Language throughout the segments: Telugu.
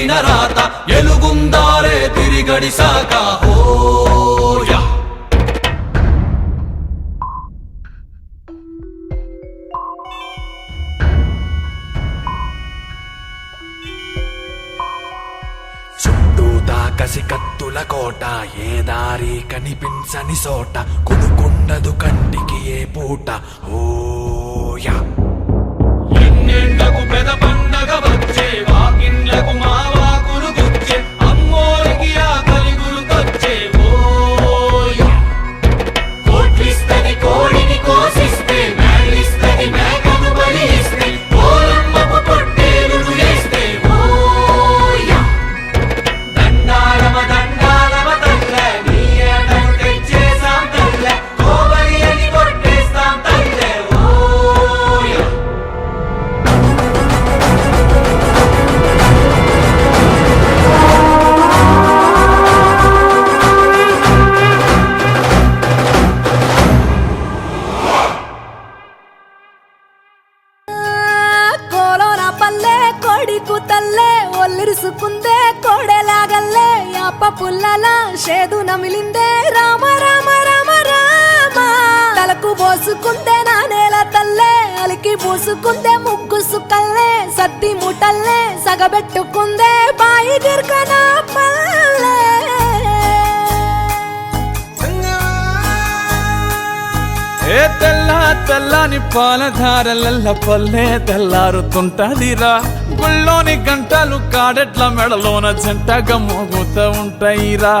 రాసిన రాత ఎలుగుందారే తిరిగడిసాక హోయా కసి కత్తుల కోట ఏ దారి కనిపించని సోట కొనుకొండదు కంటికి ఏ పూట ఓయా ఎన్నెండకు పెద పండగ వచ్చే వాకిండ్లకు మా వాకులు గుచ్చే అమ్మోరికి ఆకలి గురుకొచ్చే ఓయా కోట్లిస్తది కోడిని కోసిస్తే మేలిస్తది మేకను బలి ఇస్తే పోలమ్మకు పొట్టేలును వేస్తే ఓయా దండాలమ దండాలమ తల్లే నీ ఏటను తెచ్చేసాం తల్లే కోవలి అని కొట్టేస్తాం తల్లే ఓయా కోలోన పల్లె కొడికు తల్లే ఒల్లిరుసుకుందే కోడెలాగల్లే యాప పుల్లల షేదు నమిలిందే రామ రామ రామ రామ తలకు పోసుకుందే నా నేల తల్లే అలికి పూసుకుందే ముగ్గు సుక్కల్లే సత్తి ముటల్లే సగబెట్టుకుందే బాయి దిర్కన పల్లె ఏ తెల్ల తెల్లని పాలధారలల్ల పల్లె తెల్లారుతుంటదిరా గుళ్ళోని గంటలు కాడెట్ల మెడలోన జంటగా మోగుతూ ఉంటాయిరా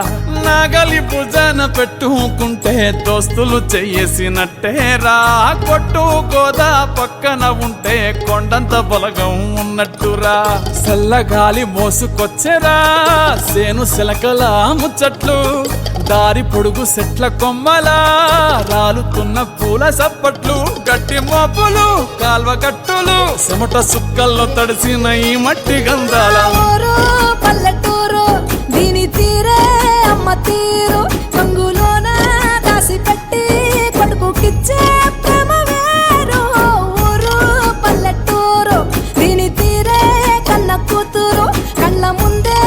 నాగలి భుజాన పెట్టుకుంటే దోస్తులు చెయ్యేసినట్టేరా కొట్టు గోదా పక్కన ఉంటే కొండంత బలగం ఉన్నట్టురా చల్లగాలి మోసుకొచ్చెరా సేను శిలకల ముచ్చట్లు దారి పొడుగు సెట్ల కొమ్మలా రాలుతున్న పూల సప్పట్లు గట్టి మోపులు కాల్వ గట్టులు చెమట సుక్కల్లో తడిసిన ఈ మట్టి గంధాల ఊరు పల్లెటూరు దీని తీరే అమ్మ తీరు కంగులోన దాసి పెట్టి కొడుకుకిచ్చే ప్రేమ వేరు ఊరు పల్లెటూరు దీని తీరే కన్న కూతురు కళ్ళ ముందే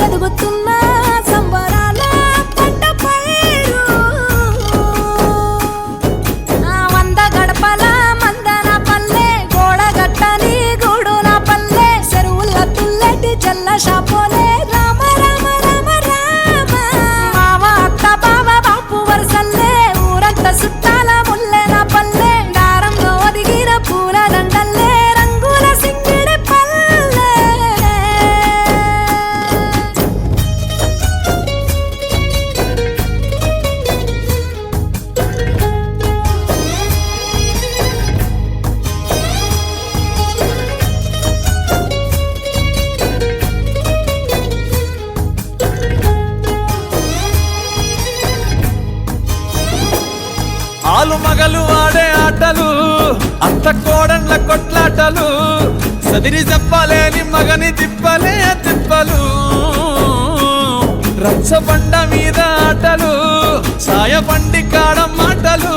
ఎదుగుతున్న సంబరాల పంట పైరు వంద గడపల మందన పల్లె గోడ గట్టని గూడు నా పల్లె చెరువుల తుల్లటి జల్ల షాపోలే రామ రామ రామ రామ మావ అత్త బావ బాపు వరసల్లే ఊరంత సుట్టాల ముల్లె నా పల్లె దారంలో ఒదిగిన పూల దండల్లే రంగుల సింగిడి పల్లె ఆలు మగలు ఆడే ఆటలు అంత కోడండ్ల కొట్లాటలు సదిరి చెప్పలేని మగని తిప్పలే తిప్పలు రచ్చబండ మీద ఆటలు సాయబండి కాడ మాటలు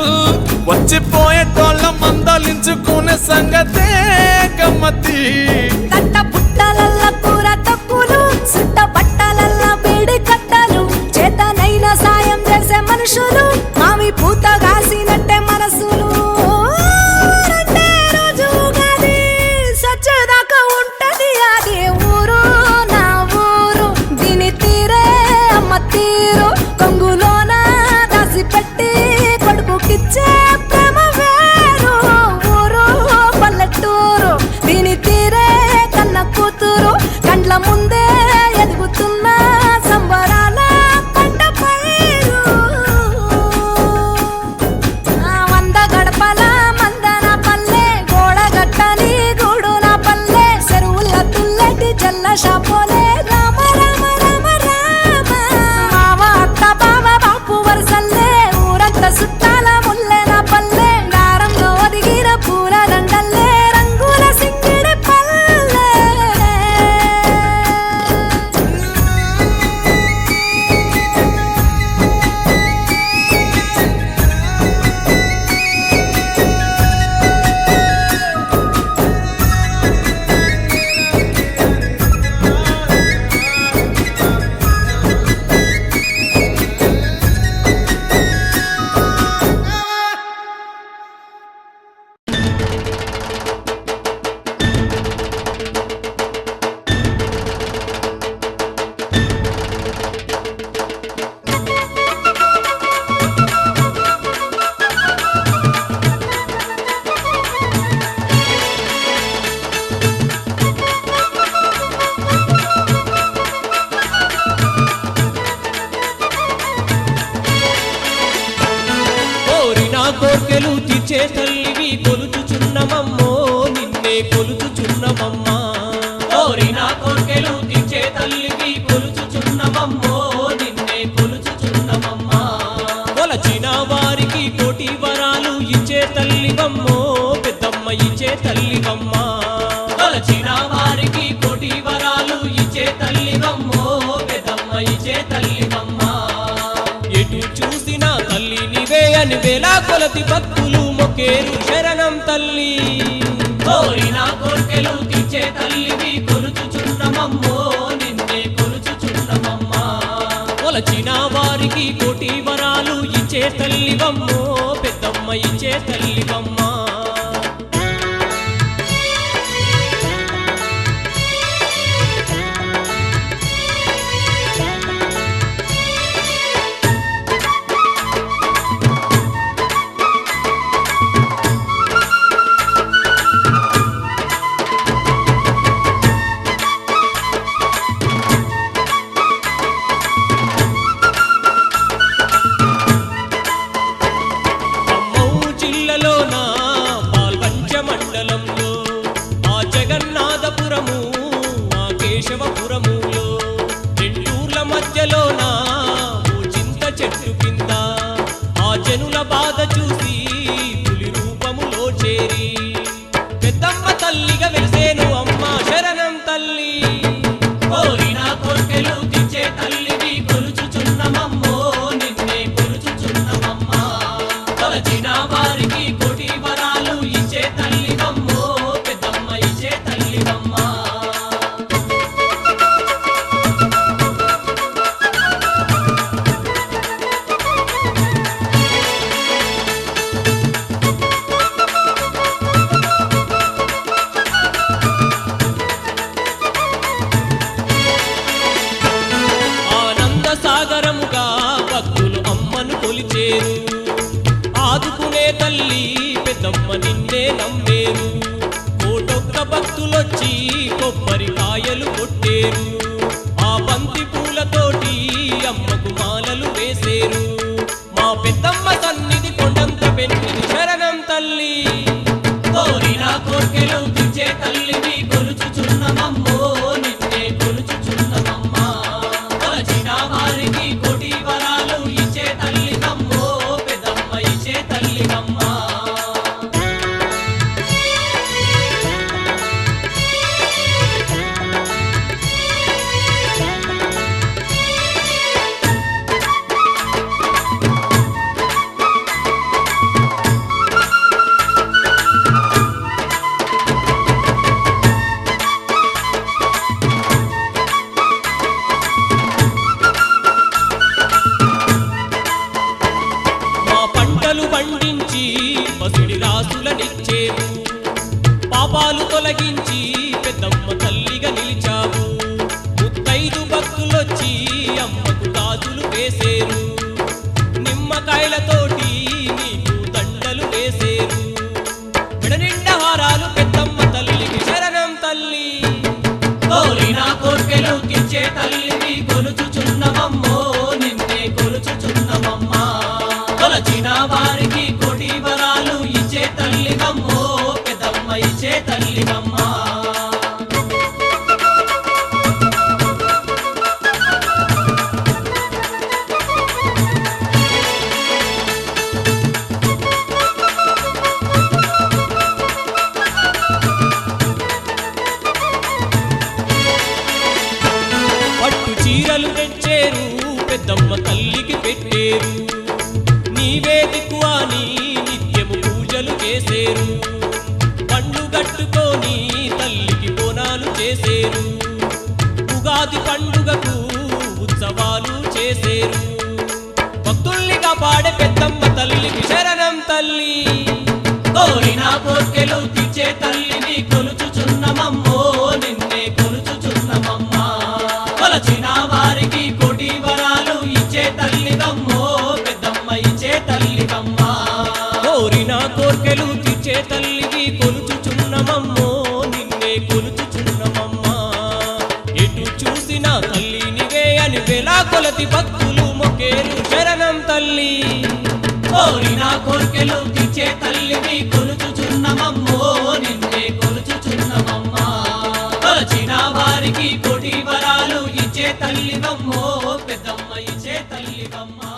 వచ్చిపోయేటోళ్ళ మందలించుకునే సంగతే గమ్మతి తట్ట పుట్టలల్ల కూర తక్కులు సుట్ట బట్టలల్ల వేడి కట్టలు చేతనైన సాయం చేసే మనుషులు మావి పూత కాసినట్టే మనసులు రెండే రోజు ఉగాది సచ్చేదాకా ఉంటది అది ఊరు నా ఊరు దీని తీరే అమ్మ తీరు కొంగులోన దాసి పెట్టి కొడుకుకిచ్చే ప్రేమ వేరు ఊరు పల్లెటూరు దీని తీరే తీర్చే తల్లివి కొలుచుచున్నమమ్మో నిన్నే కొలుచుచున్నమమ్మా కోరిన కోర్కెలు తీర్చే తల్లివి కొలుచుచున్నమమ్మో నిన్నే కొలుచుచున్నమమ్మా కొలచిన వారికి కోటి వరాలు ఇచ్చే తల్లివమ్మో పెద్దమ్మ ఇచ్చే తల్లివమ్మా కొలచిన వారికి కోటి వరాలు ఇచ్చే తల్లివమ్మో పెద్దమ్మ ఇచ్చే తల్లివమ్మా ఎటు చూసినా తల్లి నీవే అని వేలా కొలతి భక్తులు మొక్కేరు శరణం తల్లి కోరిన కోర్కెలు తీర్చే తల్లివి కొలుచుచున్నమమ్మో నిన్నే కొలుచుచున్నమమ్మా కొలచిన వారికి కోటి వరాలు ఇచ్చే తల్లివమ్మో పెద్దమ్మ ఇచ్చే తల్లివమ్మా కేశవపురములో రెండూర్ల మధ్యలోన ఓ చింత చెట్టు కింద ఆ జనుల బాధ చూసి పులి రూపములో చేరి పెద్దమ్మ తల్లిగా వెలిసేను అమ్మ శరణం తల్లి కోరిన కోర్కెలు తీర్చే తల్లివి కొలుచుచున్నమమ్మో నిన్నే కొలుచుచున్నమమ్మా కొలచిన వారికి కోటి వరాలు ఇచ్చే తల్లివమ్మో పెద్దమ్మ ఇచ్చే తల్లివమ్మా సాగరముగా భక్తులు అమ్మను కొలిచేరు ఆదుకునే తల్లి పెద్దమ్మ నిన్నే నమ్మేరు కోటొక్క భక్తులొచ్చి కొబ్బరికాయలు కొట్టేరు ఆ బంతి పూలతోటి అమ్మకు మాలలు వేసేరు మా పెద్దమ్మ సన్నిధి కొండంత పెన్నిది శరణం తల్లి కోరిన కోర్కెలు తీర్చే తల్లివి కొలుచుచున్నమమ్మో నిన్నే కొలుచుచున్నమమ్మా కొలచిన వారికి కోటి వరాలు ఇచ్చే తల్లివమ్మో పెద్దమ్మ ఇచ్చే తల్లివమ్మా పండించి పసిడి రాసులనిచ్చేవు పాపాలు తొలగించి పెద్దమ్మ తల్లిగా నిలిచావు ముత్తైదు భక్తులొచ్చి అమ్మకు గాజులు వేసేరు నిమ్మకాయలతోటి నీకు దండలు వేసేరు విడనిండా హారాలు పెద్దమ్మ తల్లికి శరణం తల్లి కోరిన కోర్కెలు తీర్చే తల్లివి కొలుచుచున్నమమ్మో నిన్నే కొలుచుచున్నమమ్మా కొలచిన వారికి కోటి వరాలు ఇచ్చే తల్లివమ్మో పెద్దమ్మ ఇచ్చే తల్లివమ్మా పట్టు చీరలు తెచ్చేరు పెద్దమ్మ తల్లికి పెట్టేరు నీవే దిక్కువాని నిత్యము పూజలు చేసేరు పండ్లు గట్టుకొని తల్లికి బోనాలు చేసేరు ఉగాది పండుగకు ఉత్సవాలు చేసేరు భక్తుల్ని కాపాడే పెద్దమ్మ తల్లికి శరణం తల్లి కోరిన కోర్కెలు తీర్చే తల్లిని కొలుచుచున్నమమ్మో నిన్నే కొలుచుచున్నమమ్మా కొలచిన వారికి కోటి వరాలు ఇచ్చే తల్లివమ్మో పెద్దమ్మ ఇచ్చే తల్లివమ్మా కోరిన కోర్కెలు తీర్చే తల్లివి కొలుచుచున్నమమ్మో నిన్నే కొలుచుచున్నమమ్మా ఎటు చూసినా తల్లి నివే అని వేలా కొలతి భక్తులు మొక్కేరు శరణం తల్లి కోరిన కోర్కెలు తీర్చే తల్లిని కొలుచుచున్నమమ్మో నిన్నే కొలుచుచున్నమమ్మా కొలచిన వారికి కోటి వరాలు ఇచ్చే తల్లివమ్మో పెద్దమ్మ ఇచ్చే తల్లివమ్మా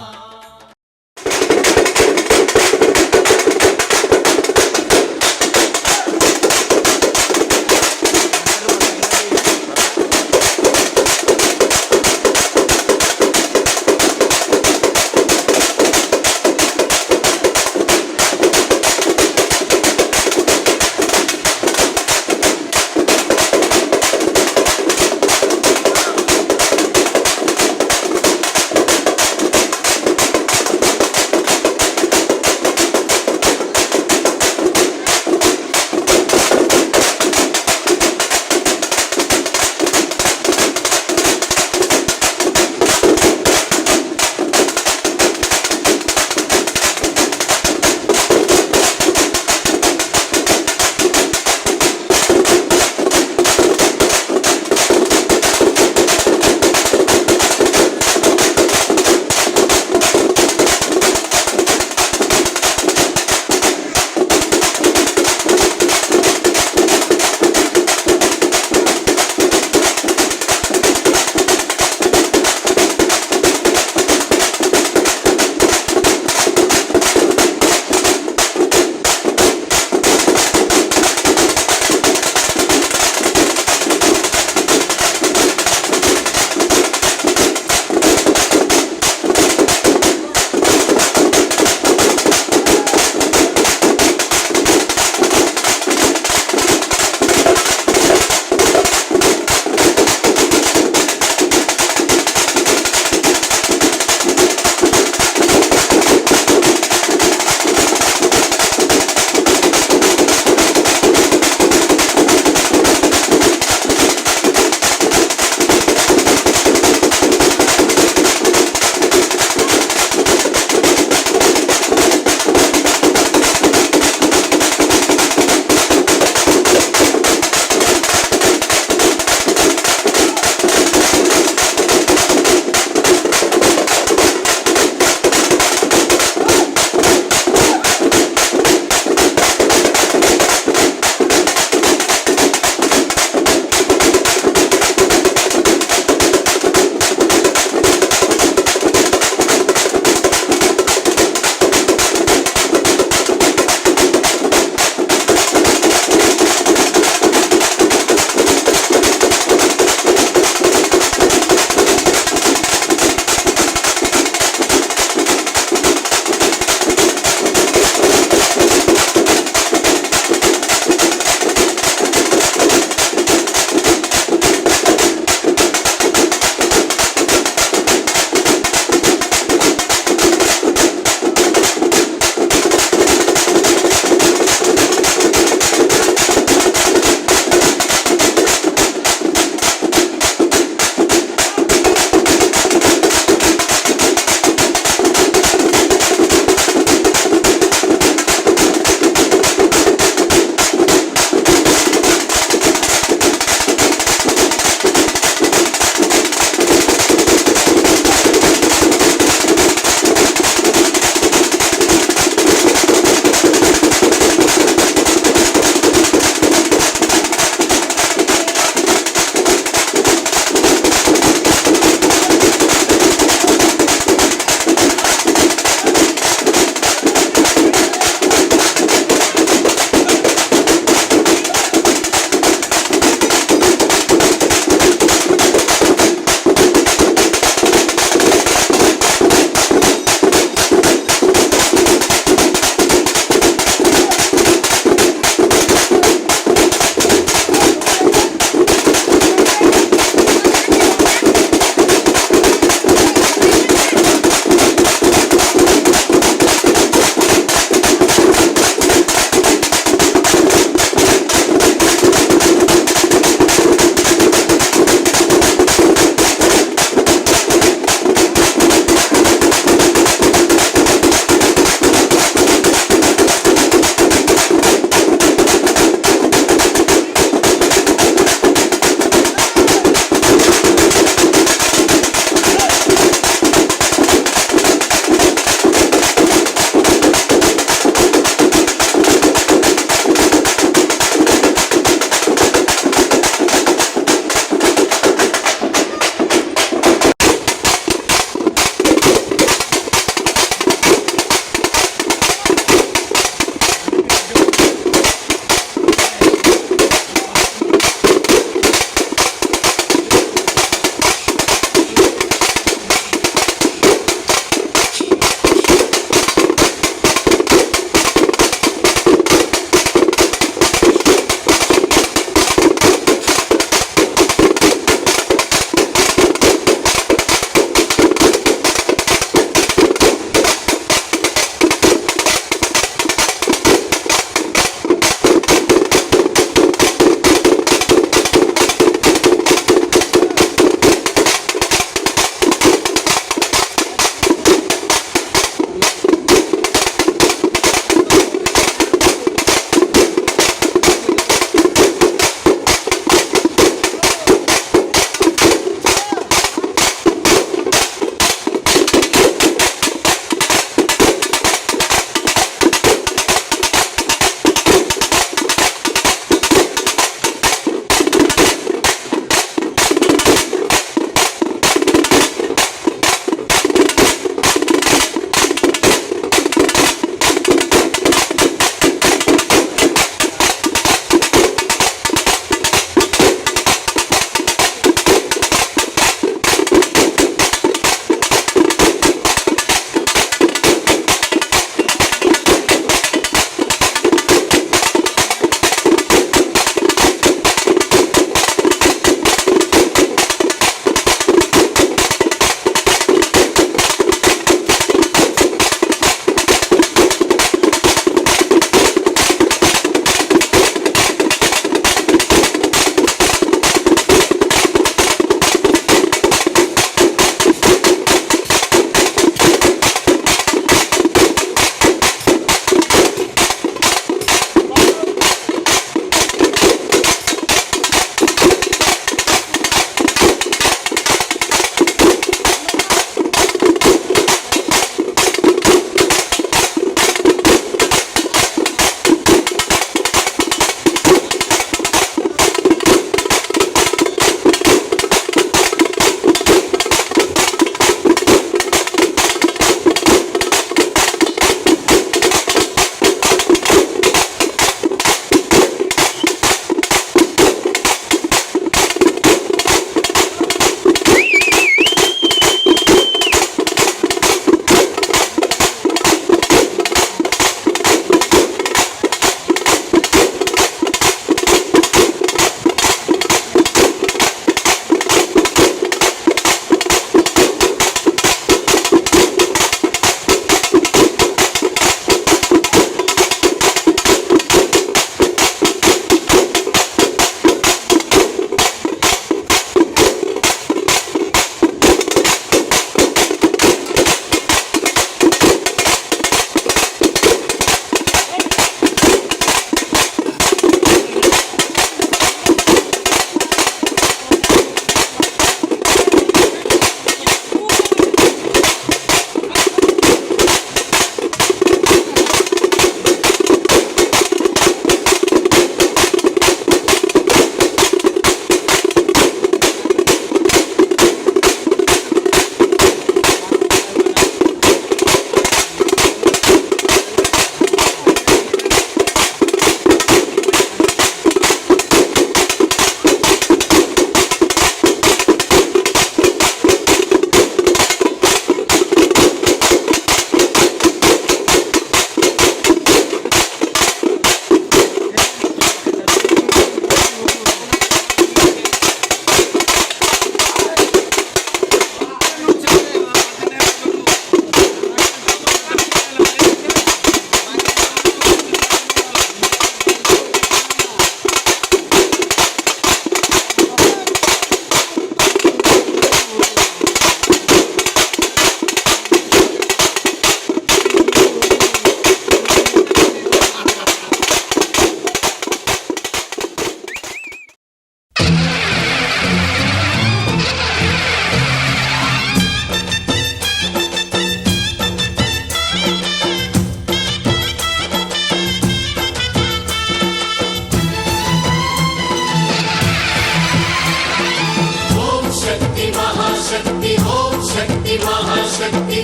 మహాశక్తి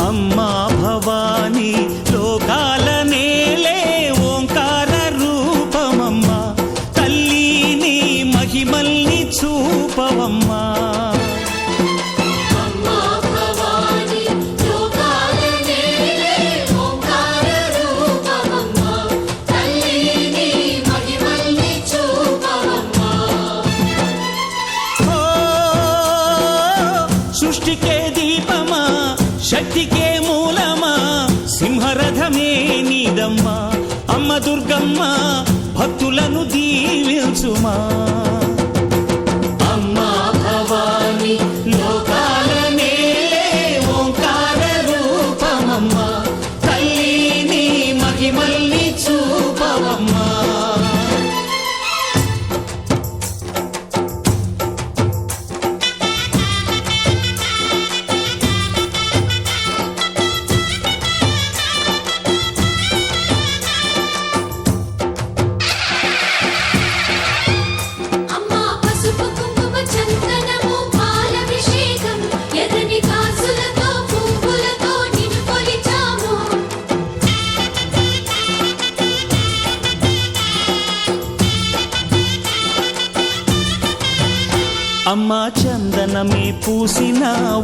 అమ్మా భవాని లోకాల నేలే ఓంకార రూపమమ్మా తల్లిని మహిమల్ని చూపవమ్మా అమ్మా భవాని లోకాల నేలే ఓంకార రూపమమ్మా తల్లిని మహిమల్ని చూపవమ్మా ఓ సృష్టికే దీపమా శక్తికే మూలమా సింహరథమే నీదమ్మా అమ్మ దుర్గమ్మ భక్తులను దీవించుమా అమ్మా భవాని లోకాల నేలే ఓంకార రూపమమ్మా తల్లిని మహిమల్ని చూపవమ్మా అమ్మా పసుపు కుంకుమ చందనము పాలభిషేకం ఎర్రని కాసులతో పువ్వులతో నిన్ను కొలిచాము అమ్మా చందనమే పూసిన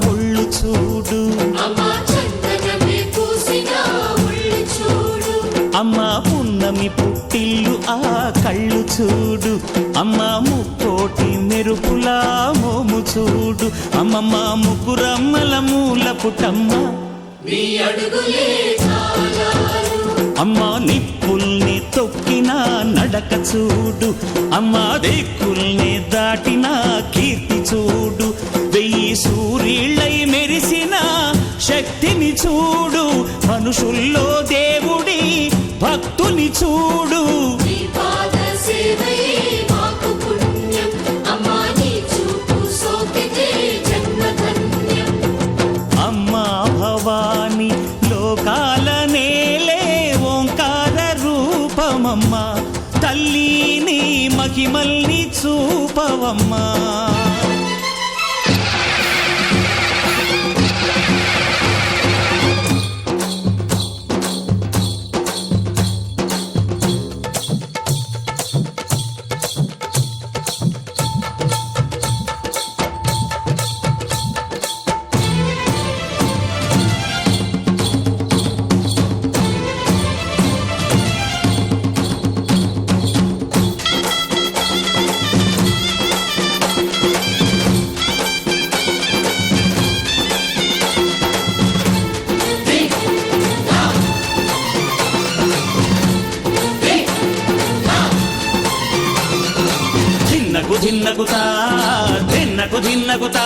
ఒళ్ళు చూడు అమ్మా చందనమే పూసిన ఒళ్ళు చూడు అమ్మా పున్నమి పుట్టిల్లు ఆ కళ్ళు చూడు అమ్మా ముక్కోటి మెరుపులా మోము చూడు అమ్మమ్మ ముగ్గురమ్మల మూల పుట్టమ్మ నీ అడుగులే చాలారు అమ్మా నిప్పుల్ని తొక్కిన నడక చూడు అమ్మా దిక్కుల్ని దాటిన కీర్తి చూడు వెయ్యి సూర్యుళ్ళై మెరిసిన శక్తిని చూడు మనుషుల్లో దేవుడి భక్తుని చూడు నీ పాద సేవయే మాకు పుణ్యం అమ్మా నీ చూపు సోకితే జన్మధన్యం అమ్మా భవాని లోకాల నేలే ఓంకార రూపమమ్మా తల్లిని మహిమల్ని చూపవమ్మా ధిన్నగుతా ధిన్నగుతా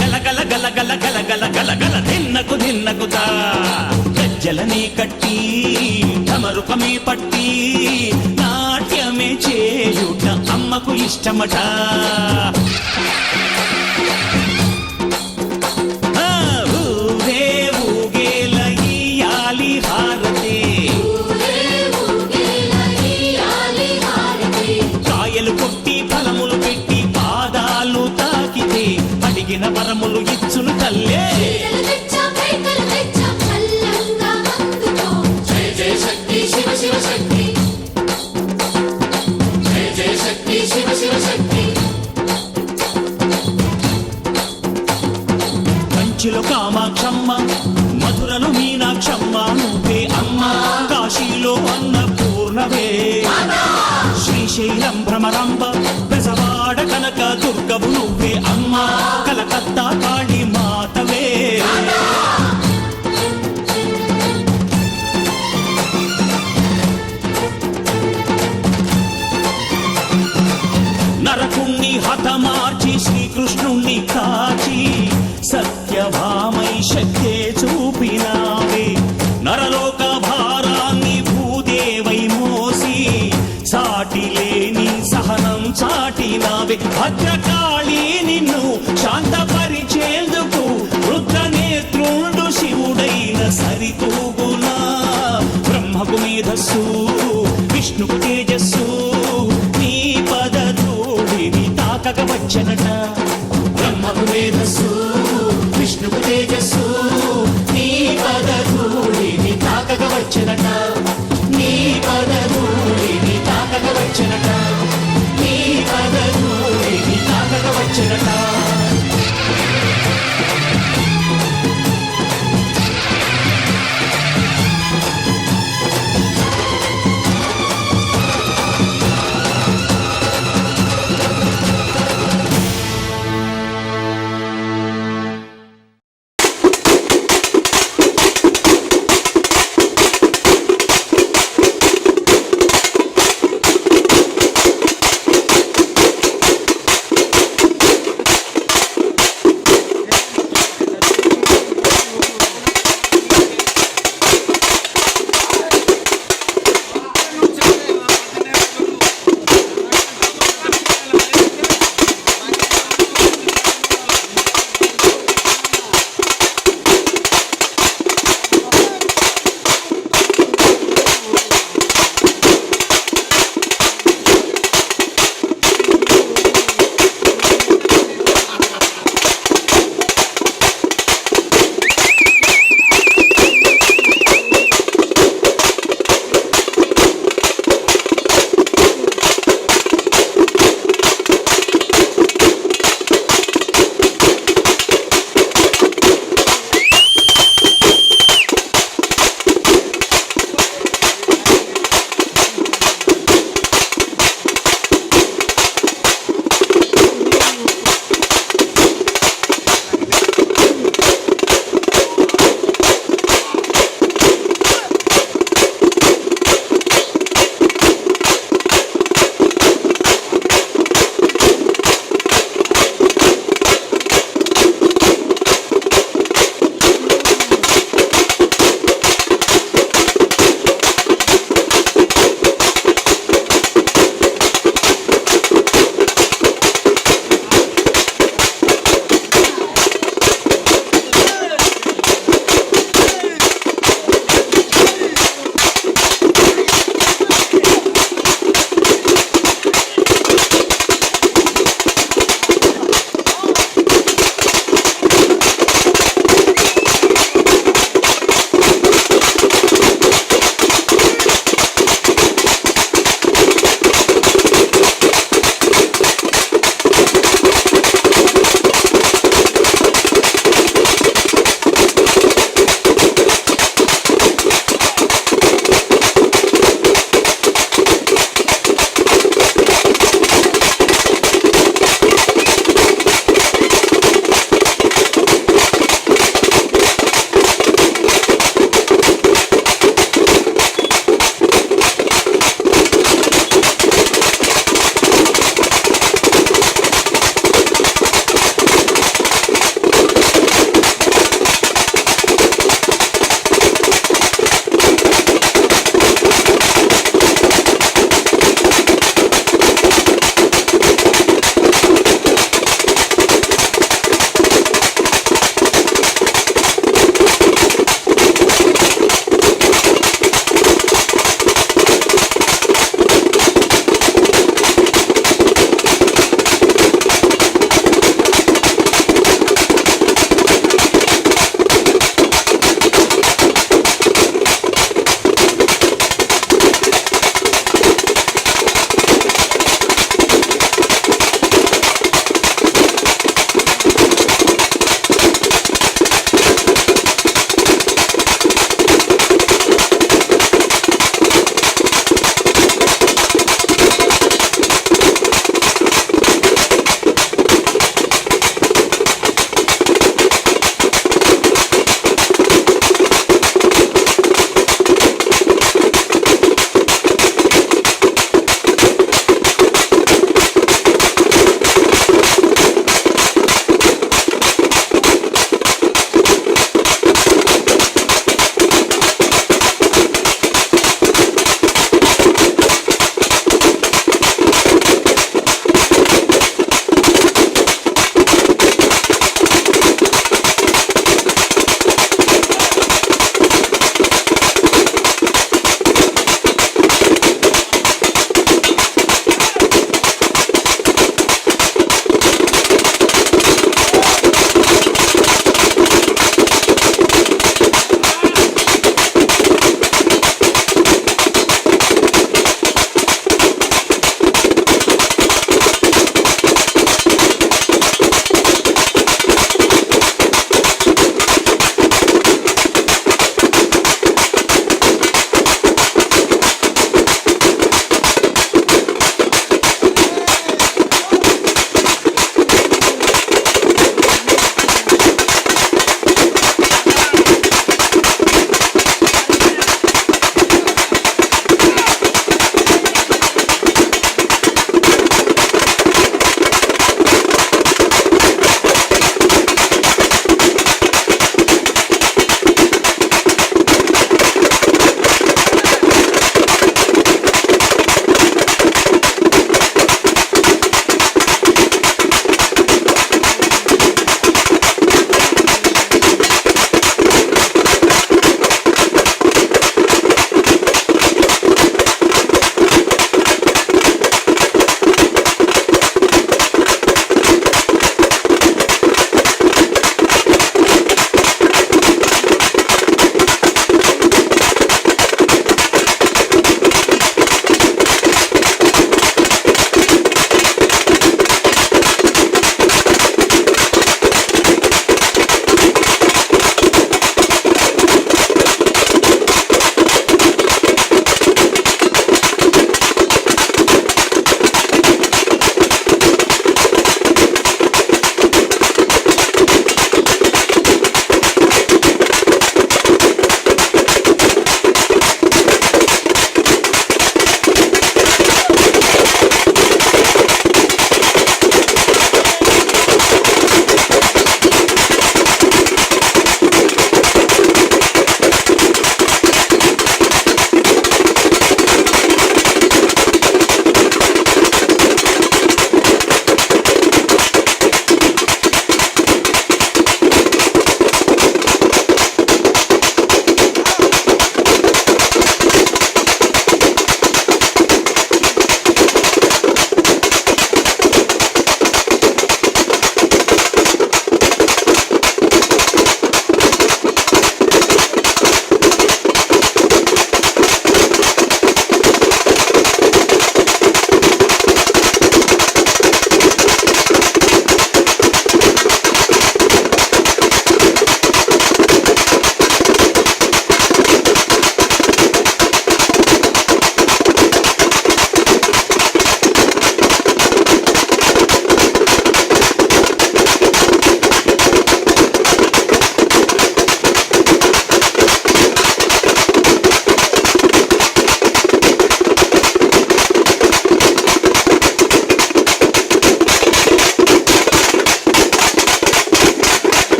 గల గల గల గల గల గల గల గల ధిన్నగుతా గజ్జలనే కట్టి ఢమరుకమే పట్టి నాట్యమే చేయుట అమ్మకు ఇష్టమట ఊరే ఊగేల ఇయ్యాలి హారతి కాయలు కొట్టి ఫలములు పెట్టి పాదాలు తాకితే అడిగిన వరములు ఇచ్చును తల్లే జయ జయ శక్తి శివ శివ శక్తి జయ జయ శక్తి శివ శివ శక్తి కంచిలో కామాక్షమ్మ మధురలో మీనాక్షమ్మ నువ్వే అమ్మ కాశీలో అన్నపూర్ణవే శ్రీశైలం భ్రమరాంబ బెజవాడ కనక దుర్గవు నువ్వే అమ్మ కలకత్తా కాళీ మాతవే నరకుణ్ణి హతమార్చి శ్రీకృష్ణుణ్ణి కాచి సత్యభామై శక్తే చూపినావే నరలోక భారాన్ని భూదేవై మోసి సాటి లేని సహనం చాటినావే భద్రకాళి నిన్ను శాంతపరిచేందుకు రుద్రనేత్రుండు శివుడైన సరితూ విష్ణుకు తేజస్సు నీ పదధూళిని తాకక వచ్చనట. బ్రహ్మకు మేధస్సు విష్ణుకు తేజస్సు నీ పదధూళిని తాకక వచ్చనట. నీ పదధూళిని తాకక వచ్చనట. నీ పదధూళిని తాకక వచ్చనట.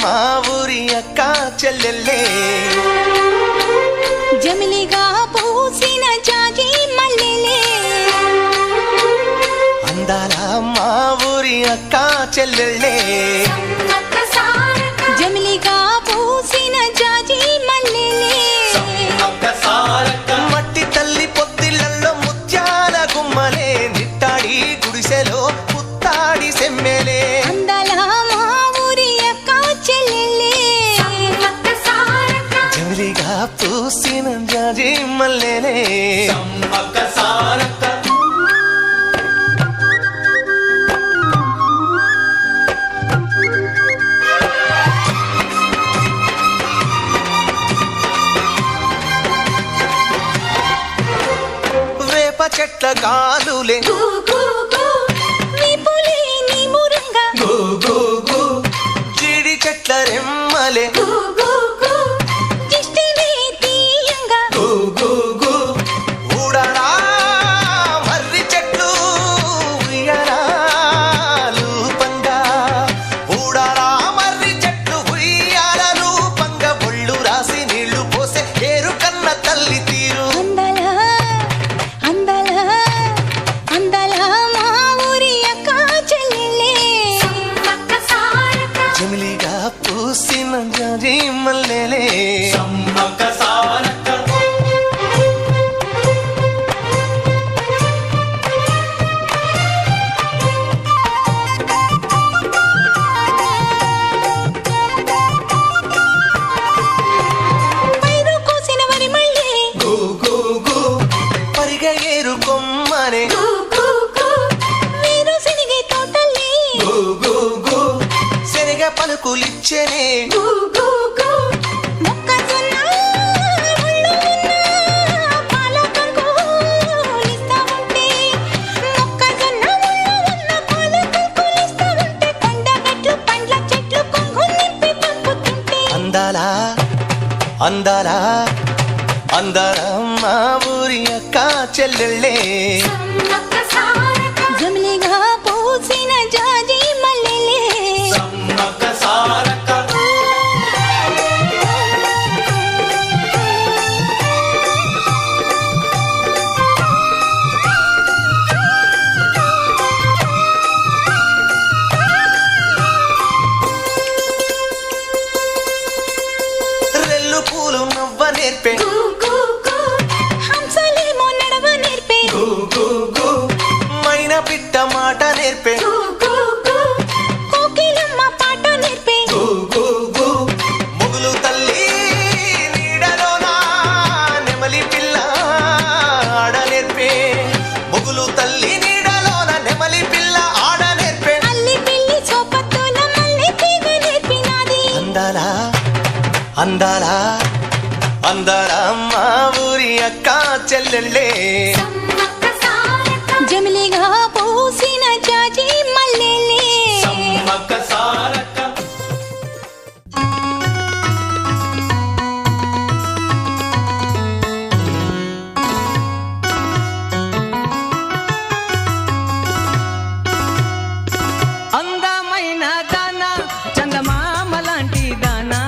మా ఊరి అక్క చెల్లెల్లే జమిలిగా పూసిన జాజి మల్లెలే అందాల మా ఊరి అక్క చెల్లెల్లే జమిలిగా పూసిన జాజి మల్లెలే మట్టి తల్లి పొత్తిళ్ళల్లో ముత్యాల గుమ్మలే నిట్టాడి గుడిసెలో పుత్తాడి సెమ్మెలే అందాల మా ఊరి అక్క చెల్లెలే జమిలిగా పూసిన జాజి మల్లెలే వేప చెట్ల కాలులే విపులే నీ మురంగా జీడి చెట్ల రెమ్మలే దిష్టిలే తీయంగా ఊడడా మర్రి చెట్లు ఉయ్యాలూ పంగా ఊడడా మర్రి చెట్లు ఉయ్యాలూ పంగ ఒళ్ళు రాసి నీళ్లు పోసే ఏరు కన్న తల్లి తీరు అందాల మా ఊరి అక్క చెల్లెలే జమిలిగా పూసిన జాజి మల్లెలే పైరు కోసిన వరి మళ్ళీ పరిగ ఏరు కొమ్మనే మీరు సినిగే తోటల్లి శనగ పలుకులిచ్చనే మొక్కజొన్న ఒళ్ళు ఉన్న పాల కంకులిస్తా ఉంటే మొక్కజొన్న ఒళ్ళు ఉన్న పాల కంకులిస్తా ఉంటే కొండగట్లు పండ్ల చెట్లు కొంగు నింపి పంపుతుంటే అందాల మా ఊరి అక్క చెల్లెళ్ళే జమిలిగా పూసిన జాజి మల్లెలే రెల్లు పూలు నవ్వ నేర్పే హంసలేమో నడవ నేర్పే మైనా పిట్ట మాట నేర్పే కోకిలమ్మ పాట నేర్పే ముగులు తల్లి నీడలోన నెమలి పిల్ల ఆడ నేర్పే ముగులు తల్లి నీడలోన నెమలి పిల్ల ఆడ నేర్పే అల్లి పిల్లి సోపత్తుల మల్లె తీగ నేర్పినాది అందాల మా ఊరి అక్క చెల్లెళ్ళే జమిలిగా పూసిన జాజి మల్లెలే అందమైన దానా చందమామ లాంటి దానా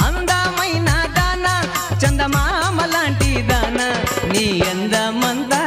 అందమైన దానా చందమామ లాంటి దానా నీ అందమంతా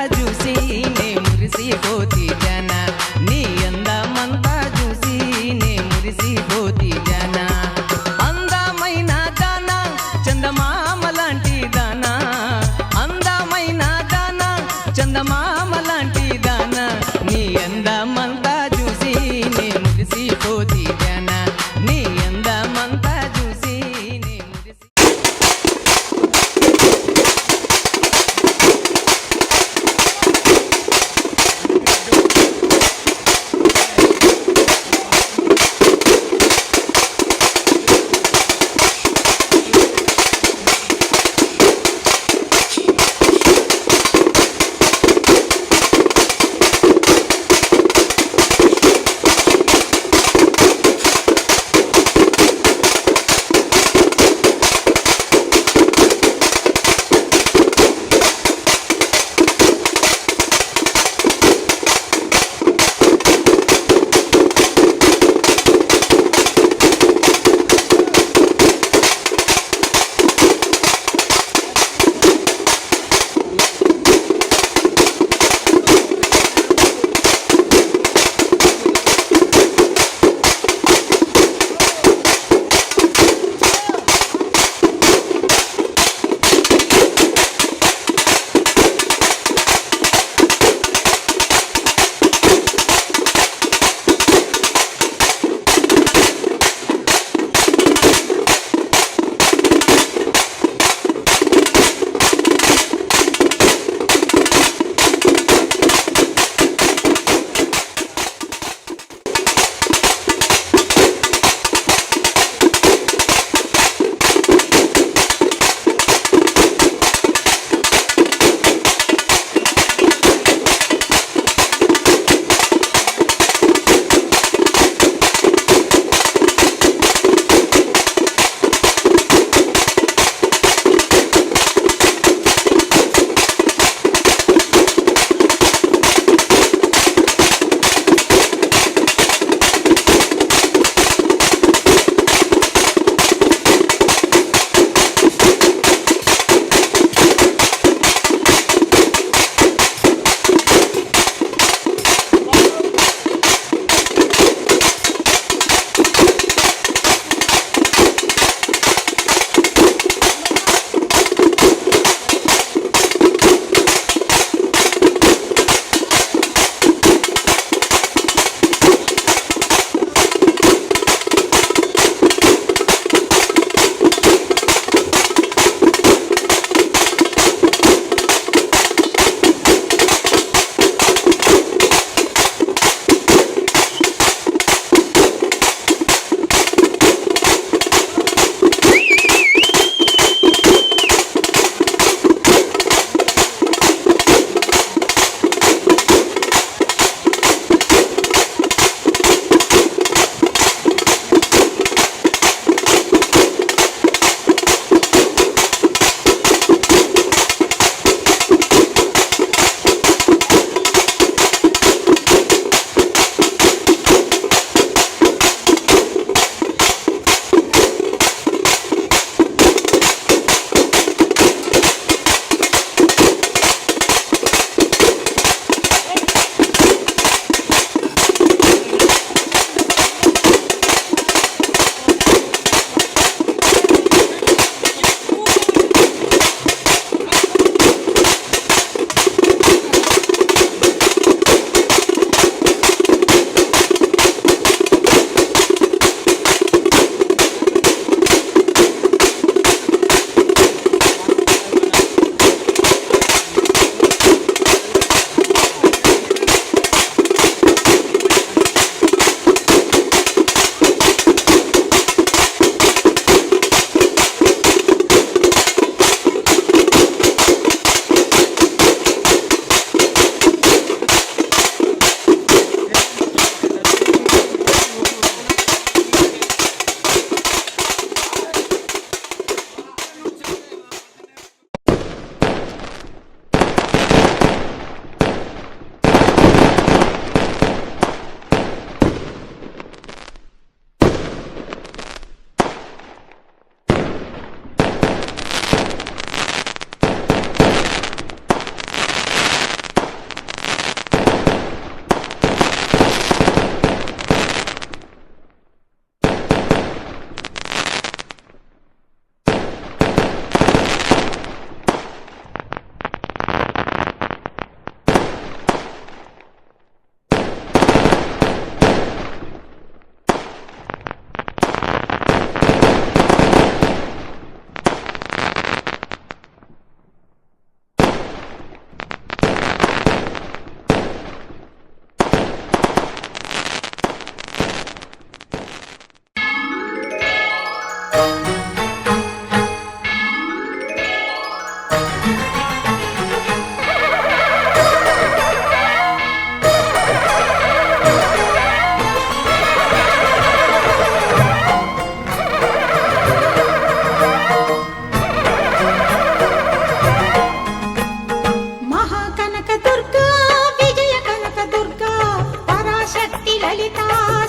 లలిత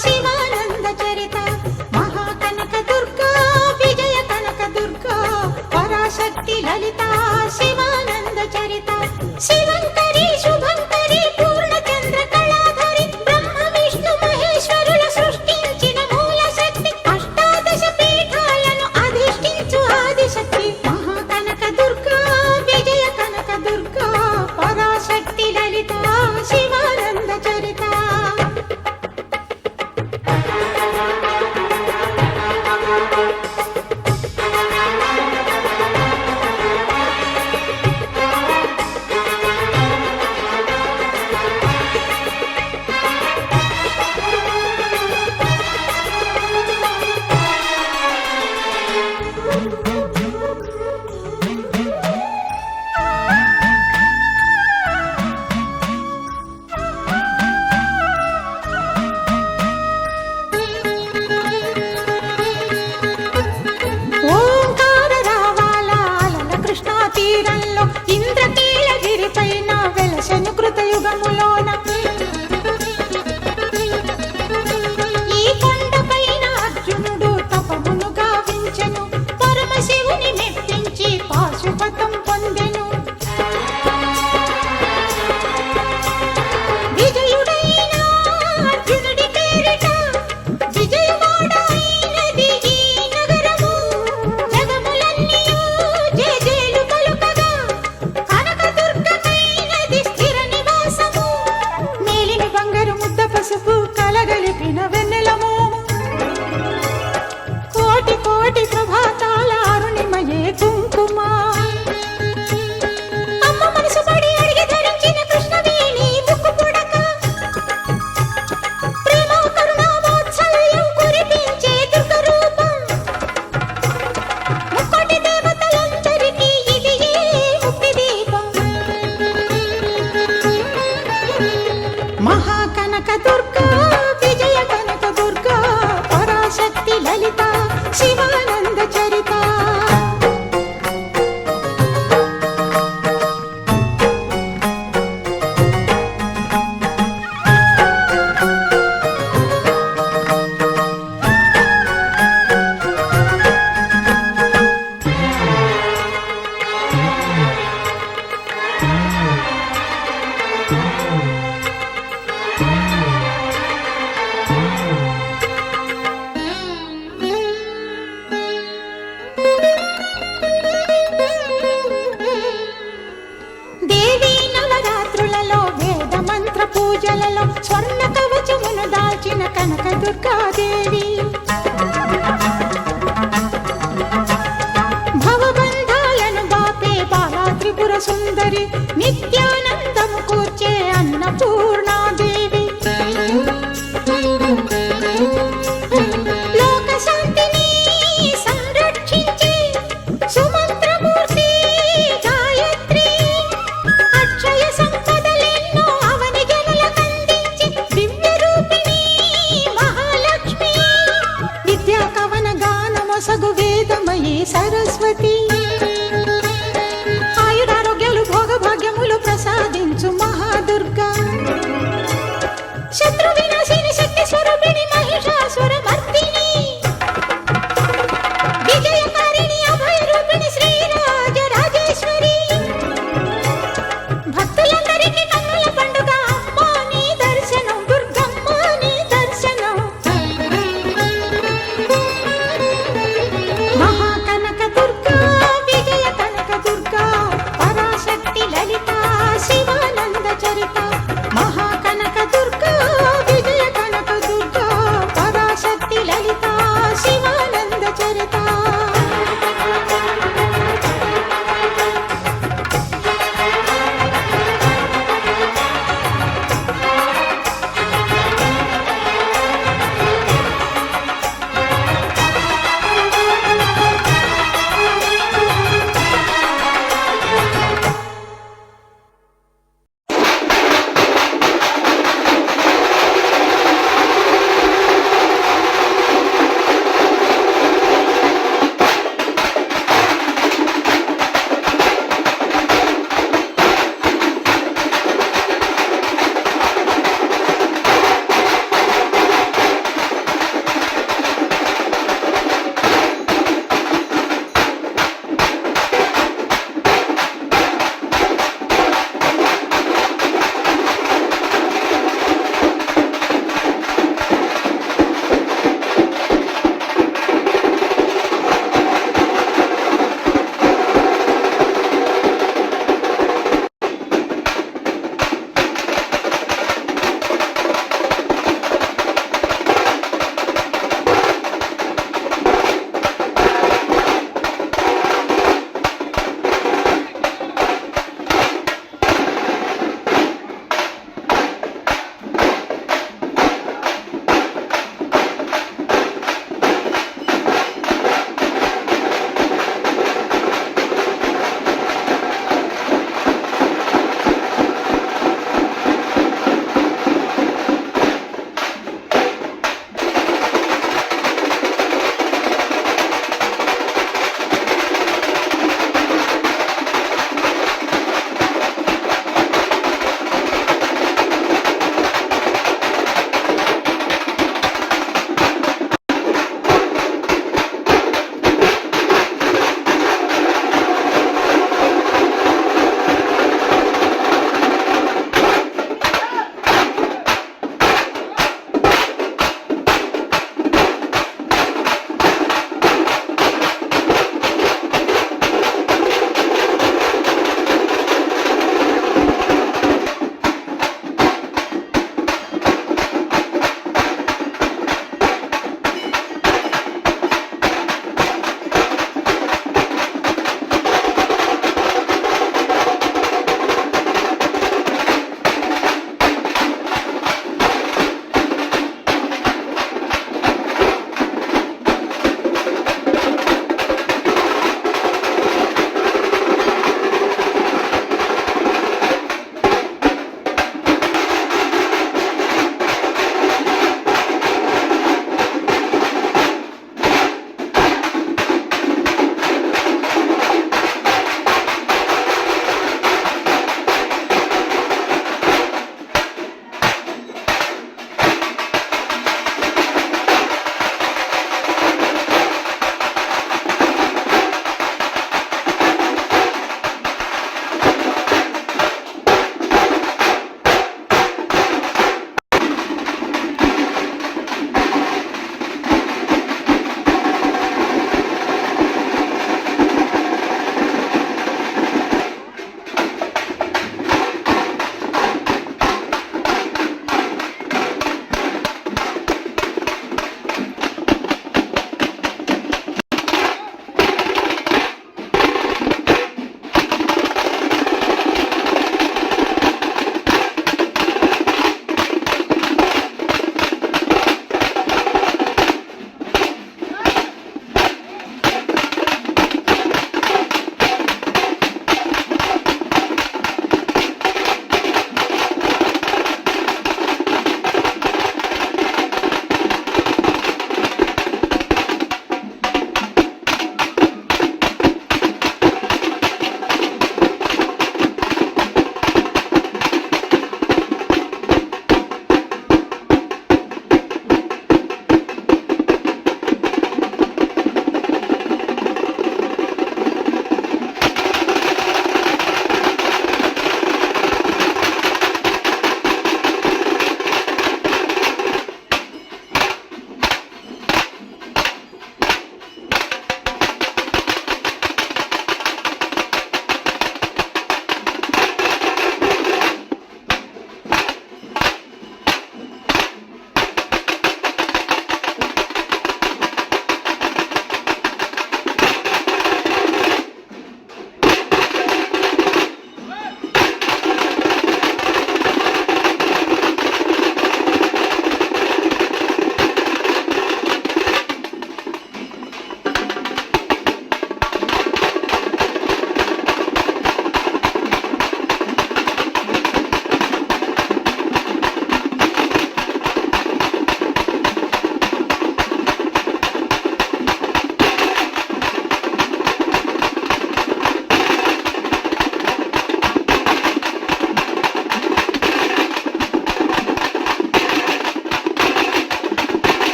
శివానంద చరిత మహాకనక దుర్గా విజయ కనక దుర్గా పరాశక్తి లలిత శివానంద చరిత శివంకరి శుభంకరి పూర్ణచంద్ర కళాధరి బ్రహ్మ విష్ణు మహేశ్వరుల సృష్టించిన మూల శక్తి అష్టాదశ పీఠాలను అధిష్ఠించు ఆదిశక్తి మహాకనక దుర్గా విజయ కనక దుర్గా పరాశక్తి లలిత శివానంద చరిత ఓంకార రావాల అలల కృష్ణా తీరంలో ఇంద్రకీలగిరి పైన వెలసెను కృతయుగములోన ఈ కొండపైన అర్జునుడు తపమును గావించెను పరమశివుని మెప్పించి పాశుపతం పొందెను విజయుడైన అర్జునుడి పేరిట విజయవాడ అయినది ఈ నగరము జగములన్నీయు జేజేలు పలుకగా కనకదుర్గమైనది స్థిర నివాసము మేలిమి బంగారు ముద్ద పసుపు కలగలిపిన వెన్నెల మోము కోటి కోటి ప్రభాతాల అరుణిమయే కుంకుమ అమ్మ మనసు పడి అడిగి ధరించిన కృష్ణవేణి ముక్కు పుడక ప్రేమ కరుణా వాత్సల్యం కురిపించే దుర్గ రూపం ముక్కోటి దేవతలందరికీ ఇది ఏ ముక్తి దీపం మహాకనక దుర్గా విజయ కనక దుర్గా పరాశక్తి లలిత శివానంద చరిత దేవీ నవరాత్రులలో వేద మంత్ర పూజలలో స్వర్ణ కవచమును దాల్చిన కనక దుర్గాదేవి భవబంధాలను బాపే బాలా త్రిపుర సుందరి నిత్యానందము కూర్చే అన్నపూర్ణాదేవి లోక శాంతిని సంరక్షించే సుమంత్రమూర్తి గాయత్రి అక్షయ సంపదలెన్నో అవని జనులకందించి దివ్య రూపిణి మహాలక్ష్మి విద్యా కవన గానమొసగు వేదమయీ సరస్వతి ఆయురారోగ్యాలు భోగభాగ్యములు ప్రసాదించు మహాదుర్గా శత్రు వినాశిని శక్తి స్వరూపిణి మహిషాసుర మర్దిని విజయకారిణి అభయ రూపిణి శ్రీరాజ రాజేశ్వరి భక్తులందరికీ కన్నుల పండుగ అమ్మ నీ దర్శనం దుర్గమ్మ నీ దర్శనం మహాకనక దుర్గా విజయ కనక దుర్గా పరాశక్తి లలిత శివానంద చరిత మహాకనక దుర్గా విజయ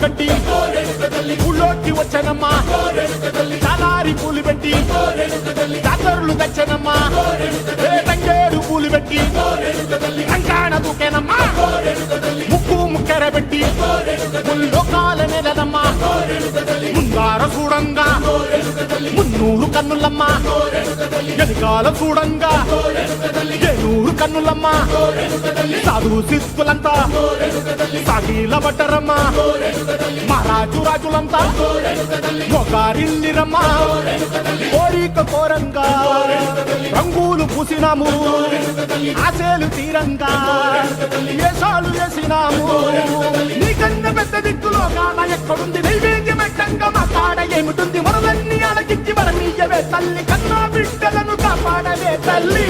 కట్టి ఊళ్ళోకి వచ్చానమ్మా చాలారి పూలు పెట్టి జాతరులు తెచ్చానమ్మా తంగేడు పూలు పెట్టి కంకాణ దూకేనమ్మా ముక్కు ముక్కెర పెట్టి ముల్లోకాల నెలనమ్మా ముందార చూడంగా మున్నూరు కన్నులమ్మా ఎనకాల చూడంగా ఏనూరు కన్నులమ్మా సాధు శిస్తులంతా సాగిల బట్టరమ్మా మహారాజు రాజులంతా మొగారిల్లిరమ్మా కోరిక కోరంగా రంగులు పూసినాము ఆశలు తీరంగా ఏసాలు వేసినాము నీకన్నా పెద్ద దిక్కులో కాన ఎక్కడుంది నైవేద్యమెట్టంగా మా కాడ ఏమిటుంది మనలన్నీ అలకించి మనమీయవే తల్లి కన్నా బిడ్డలను కాపాడవే తల్లి